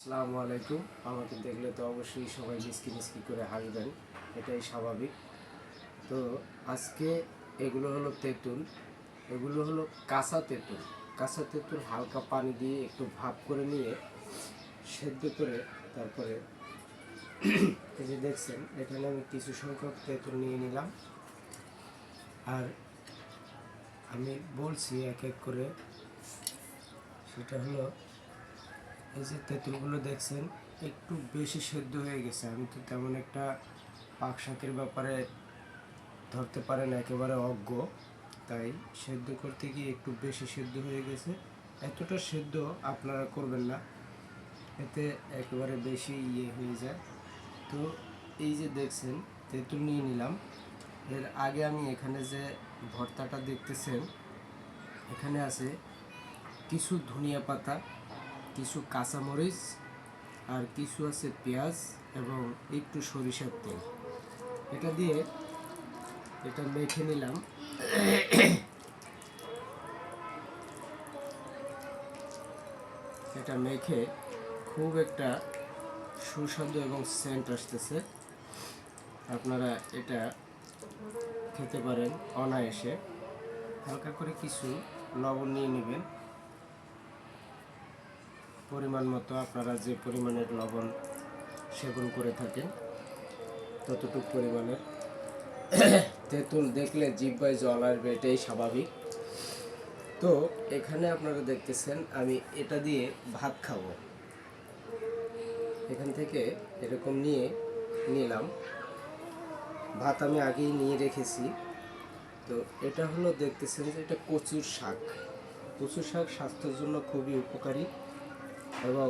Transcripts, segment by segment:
আসসালামু আলাইকুম। আমাকে দেখলে তো অবশ্যই সবাই মিসকি মিসকি করে হাসবেন, এটাই স্বাভাবিক। তো আজকে এগুলো হলো তেঁতুল, এগুলো হলো কাঁচা তেঁতুল। কাঁচা তেঁতুল হালকা পানি দিয়ে একটু ভাপ করে নিয়ে সেদ্ধ করে তারপরে এই যে দেখছেন এখানে আমি কিছু সংখ্যক তেঁতুল নিয়ে নিলাম। আর আমি বলছি এক এক করে, সেটা হলো এই যে তেঁতুলগুলো দেখছেন একটু বেশি সেদ্ধ হয়ে গেছে। আমি তো তেমন একটা পাক শাকের ব্যাপারে ধরতে পারেন একেবারে অজ্ঞ, তাই সেদ্ধ করতে গিয়ে একটু বেশি সেদ্ধ হয়ে গেছে। এতটা সেদ্ধ আপনারা করবেন না, এতে একেবারে বেশি হয়ে যায়। তো এই যে দেখছেন তেঁতুল নিয়ে নিলাম। এর আগে আমি এখানে যে ভর্তাটা দেখতেছেন, এখানে আছে কিছু ধনিয়া পাতা, কিছু কাঁচামরিচ, আর কিছু আছে পেঁয়াজ এবং একটু সরিষার তেল। এটা দিয়ে এটা মেখে নিলাম। এটা মেখে খুব একটা সুস্বাদু এবং সেন্ট আসতেছে। আপনারা এটা খেতে পারেন অনায়াসে। হালকা করে কিছু লবণ নিয়ে নেবেন, পরিমাণ মতো। আপনারা যে পরিমাণের লবণ সেবন করে থাকেন ততটুকু পরিমাণের। তেঁতুল দেখলে জিহ্বায় জল আসবে, এটাই স্বাভাবিক। তো এখানে আপনারা দেখতেছেন আমি এটা দিয়ে ভাত খাবো। এখান থেকে এরকম নিয়ে নিলাম। ভাত আমি আগেই নিয়ে রেখেছি। তো এটা হলো দেখতেছেন যে এটা কচুর শাক। কচুর শাক স্বাস্থ্যের জন্য খুবই উপকারী এবং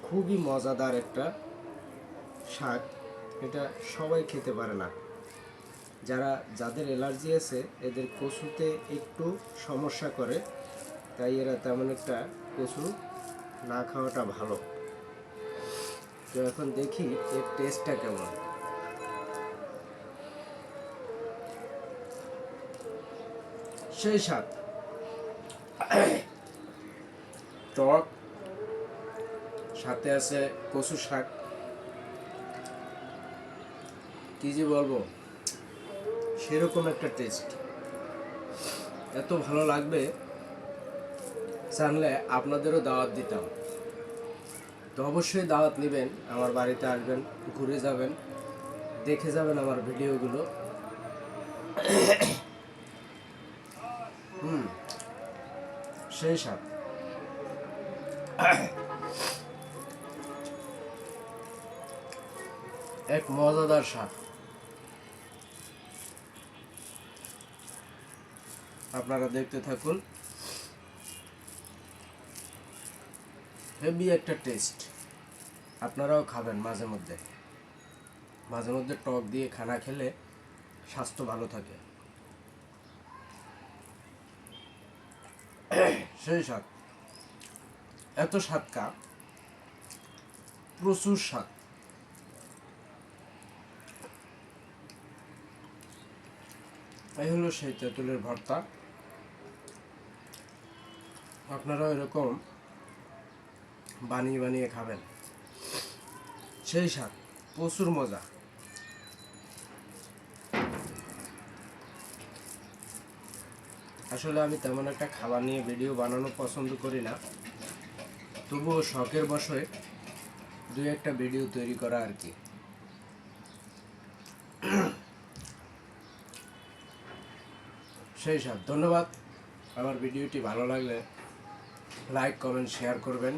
খুবই মজাদার একটা শাক। এটা সবাই খেতে পারে না। যাদের অ্যালার্জি আছে এদের কচুতে একটু সমস্যা করে, তাই এরা তেমন একটা কচু না খাওয়াটা ভালো। তো এখন দেখি এর টেস্টটা কেমন। সেই স্বাদ, টক, সাথে আছে কচু শাক। কি যে বলবো, সেরকম একটা টেস্ট। এত ভালো লাগবে, জানলে আপনাদেরও দাওয়াত দিতাম। তো অবশ্যই দাওয়াত নেবেন, আমার বাড়িতে আসবেন, ঘুরে যাবেন, দেখে যাবেন আমার ভিডিওগুলো। সেই স্বাদ। এক মজাদার স্বাদ। আপনারা দেখতে থাকুন, হেভি একটা টেস্ট। আপনারাও খাবেন মাঝে মধ্যে। মাঝে মধ্যে টক দিয়ে খানা খেলে স্বাস্থ্য ভালো থাকে। সেই স্বাদ, এত স্বাদকা, প্রচুর স্বাদ। এই হলো সেই তেঁতুলের ভর্তা। আপনারাও এরকম বানিয়ে বানিয়ে খাবেন, সেই স্বাদ, প্রচুর মজা। আসলে আমি তেমন একটা খাবার নিয়ে ভিডিও বানানো পছন্দ করি না, তবুও শখের বশে দুই একটা ভিডিও তৈরি করা আর কি। সেই স্বাদ। ধন্যবাদ। আমার ভিডিওটি ভালো লাগলে লাইক, কমেন্ট, শেয়ার করবেন।